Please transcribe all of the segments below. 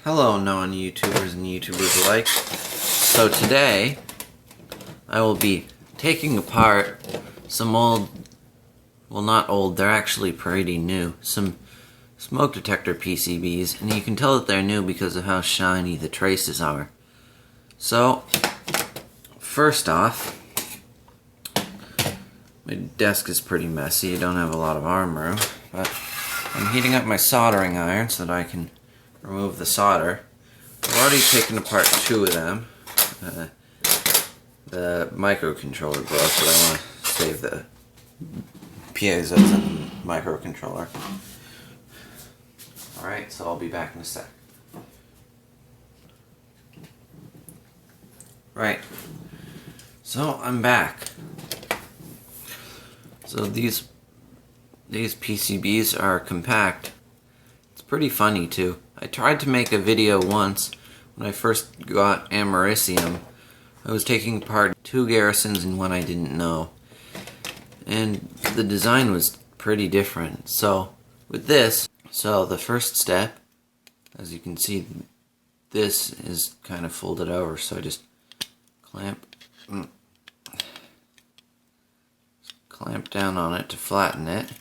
Hello, non-YouTubers and YouTubers alike. So today, I will be taking apart some old, well not old, they're actually pretty new, some smoke detector PCBs, and you can tell that they're new because of how shiny the traces are. So, first off, my desk is pretty messy, I don't have a lot of arm room, but I'm heating up my soldering iron so that I can remove the solder. I've already taken apart two of them. The microcontroller broke, but I want to save the piezos and the microcontroller. Alright, so I'll be back in a sec. Right, so I'm back. So these PCBs are compact. It's pretty funny too. I tried to make a video once when I first got Americium. I was taking apart two garrisons and one I didn't know. And the design was pretty different. So with this, the first step, as you can see, this is kind of folded over, so I just clamp down on it to flatten it.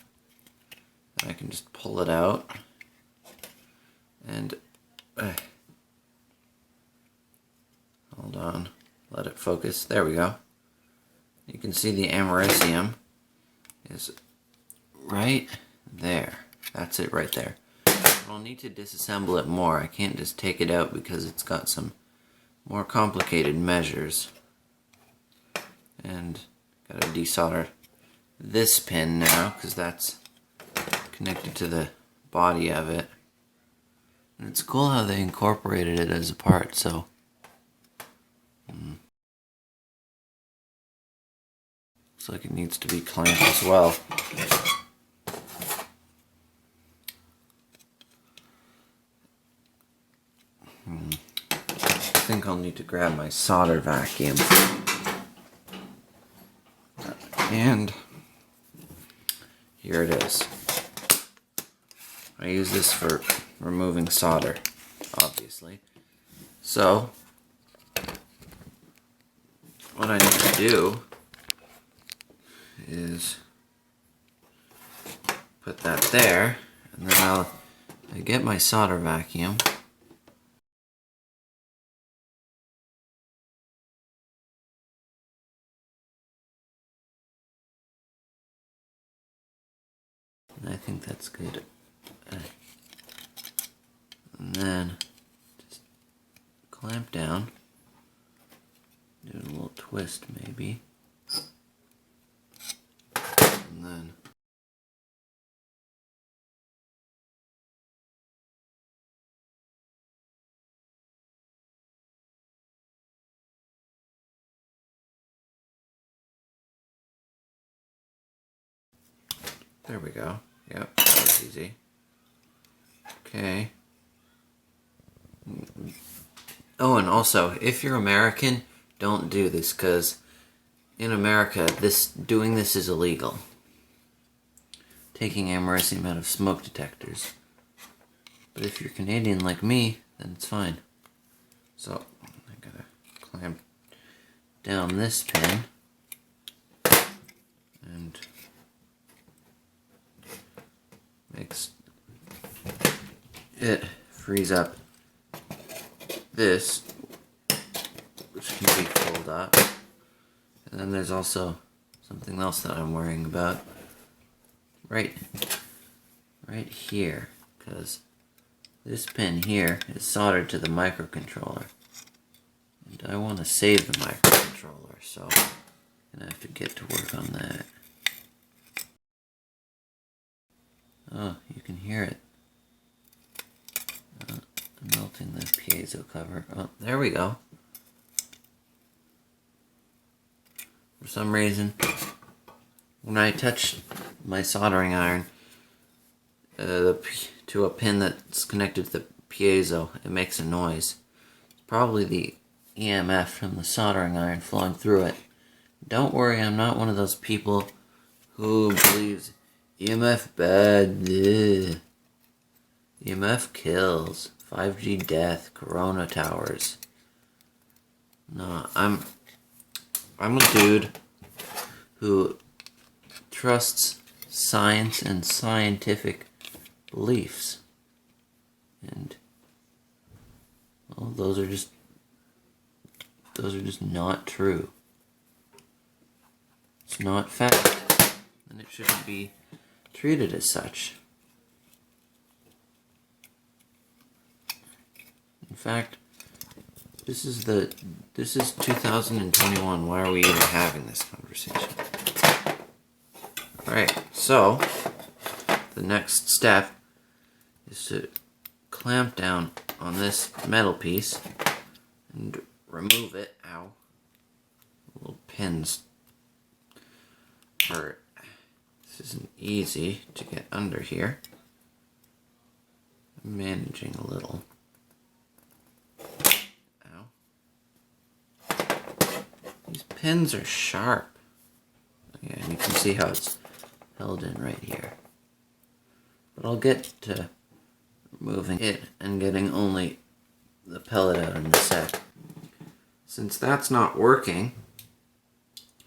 And I can just pull it out. And hold on, let it focus. There we go. You can see the Americium is right there. That's it right there. I'll need to disassemble it more. I can't just take it out because it's got some more complicated measures. And gotta desolder this pin now because that's connected to the body of it. And it's cool how they incorporated it as a part, so looks like it needs to be clamped as well. I think I'll need to grab my solder vacuum. And here it is. I use this for removing solder, obviously. So, what I need to do is put that there, and then I get my solder vacuum. And I think that's good. And then just clamp down, do a little twist maybe, and then there we go. Yep, that was easy. Okay. Oh, and also, if you're American, don't do this, because in America, doing this is illegal. Taking Americium out of smoke detectors. But if you're Canadian like me, then it's fine. So, I gotta clamp down this pin, and makes it frees up this, which can be pulled up. And then there's also something else that I'm worrying about right here, because this pin here is soldered to the microcontroller, and I want to save the microcontroller, so I'm gonna have to get to work on that. Oh, you can hear it. I'm melting the piezo cover. Oh, there we go. For some reason, when I touch my soldering iron to a pin that's connected to the piezo, it makes a noise. It's probably the EMF from the soldering iron flowing through it. Don't worry, I'm not one of those people who believes EMF bad. Ugh. EMF kills. 5G death, Corona towers. No, I'm a dude who trusts science and scientific beliefs. And well, those are just not true. It's not fact, and it shouldn't be treated as such. In fact, this is 2021. Why are we even having this conversation? Alright, so the next step is to clamp down on this metal piece and remove it. Ow. Little pins hurt. This isn't easy to get under here. I'm managing a little. Ow. These pins are sharp. Yeah, and you can see how it's held in right here. But I'll get to removing it and getting only the pellet out in a sec. Since that's not working,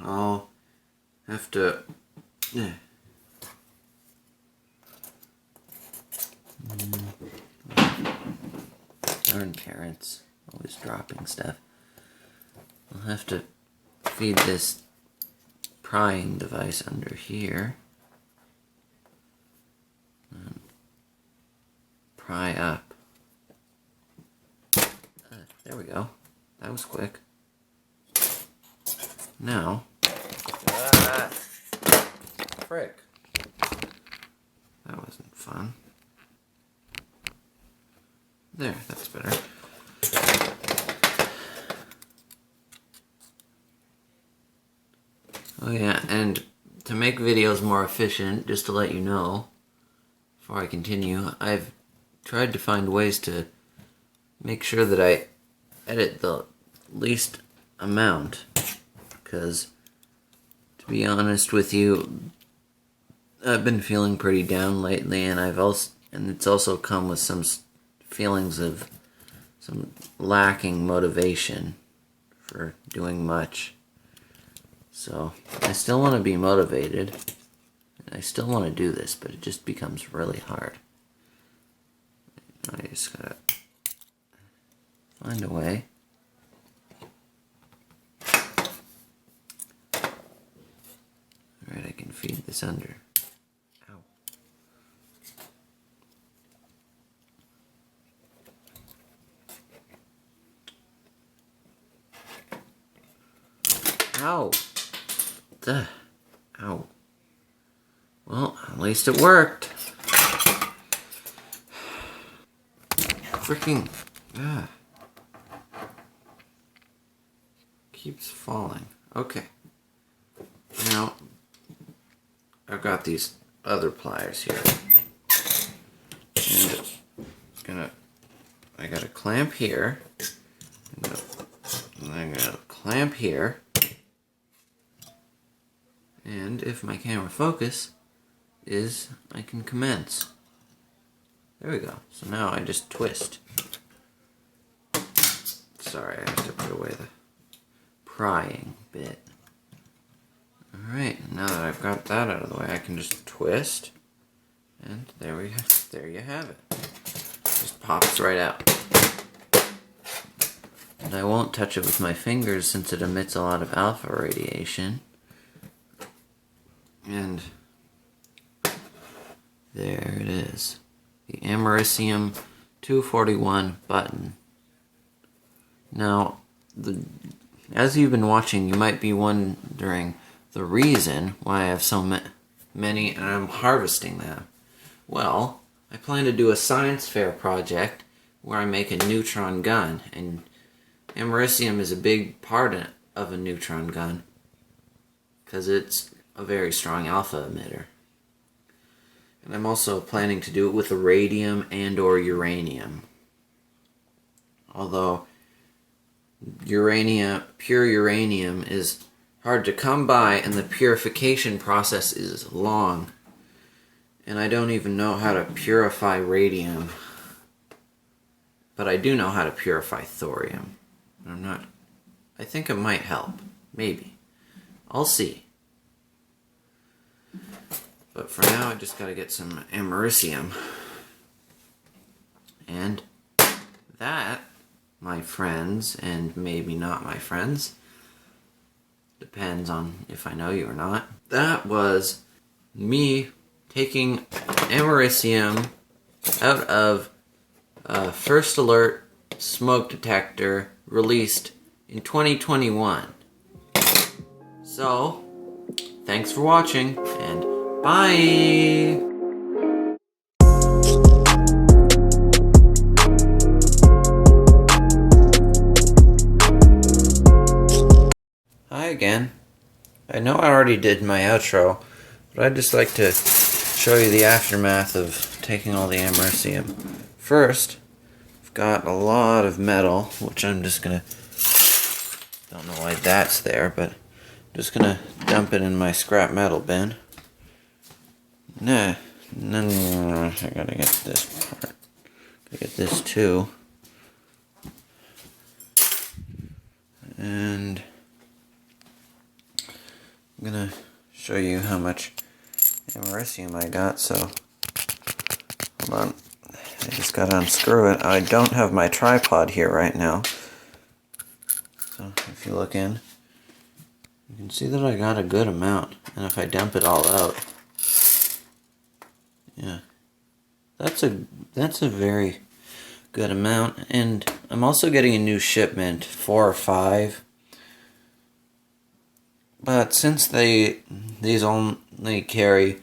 I'll have to darn parents, always dropping stuff. I'll have to feed this prying device under here and pry up. There we go. That was quick. Now, frick. That wasn't fun. There, that's better. Oh yeah, and to make videos more efficient, just to let you know, before I continue, I've tried to find ways to make sure that I edit the least amount, because to be honest with you, I've been feeling pretty down lately, and it's also come with some feelings of some lacking motivation for doing much. So I still want to be motivated, and I still want to do this, but it just becomes really hard. I just gotta find a way. Alright, I can feed this under. Ow. Ow. Duh. Ow. Well, at least it worked. Freaking. Keeps falling. Okay. Now, I've got these other pliers here. And I got a clamp here. And I got a clamp here. And if my camera focus I can commence. There we go. So now I just twist. Sorry, I have to put away the prying bit. Alright, now that I've got that out of the way, I can just twist. And there you have it. Just pops right out. And I won't touch it with my fingers since it emits a lot of alpha radiation. And there it is. The Americium-241 button. Now, as you've been watching, you might be wondering the reason why I have so many and I'm harvesting them. Well, I plan to do a science fair project where I make a neutron gun, and Americium is a big part of a neutron gun because it's a very strong alpha emitter. And I'm also planning to do it with radium and or uranium. Although pure uranium is hard to come by and the purification process is long. And I don't even know how to purify radium. but I do know how to purify thorium. I think it might help. Maybe. I'll see. But for now, I just gotta get some americium. And that, my friends, and maybe not my friends, depends on if I know you or not, that was me taking americium out of a first alert smoke detector released in 2021. So, thanks for watching, and bye! Hi again. I know I already did my outro, but I'd just like to show you the aftermath of taking all the americium. First, I've got a lot of metal, which I'm just gonna, don't know why that's there, but I'm just gonna dump it in my scrap metal bin. No, I gotta get this part. Gotta get this too. And I'm gonna show you how much americium I got, so hold on. I just gotta unscrew it. I don't have my tripod here right now. So if you look in, you can see that I got a good amount. And if I dump it all out, yeah, that's a very good amount. And I'm also getting a new shipment, 4 or 5. But since these only carry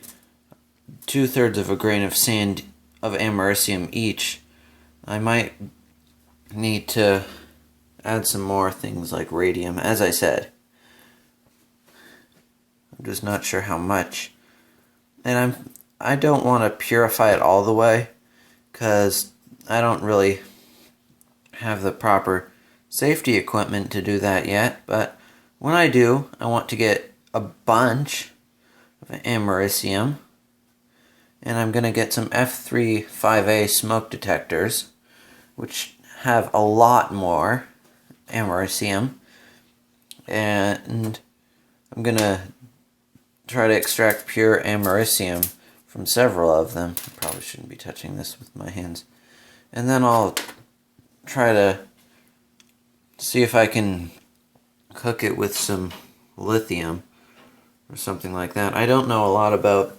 2/3 of a grain of sand of americium each, I might need to add some more things like radium, as I said. I'm just not sure how much. And I don't want to purify it all the way, because I don't really have the proper safety equipment to do that yet, but when I do, I want to get a bunch of americium, and I'm going to get some F3-5A smoke detectors, which have a lot more americium, and I'm going to try to extract pure americium from several of them. I probably shouldn't be touching this with my hands. And then I'll try to see if I can cook it with some lithium or something like that. I don't know a lot about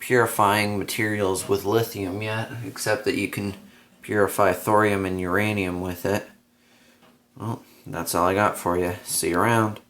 purifying materials with lithium yet, except that you can purify thorium and uranium with it. Well, that's all I got for you. See you around.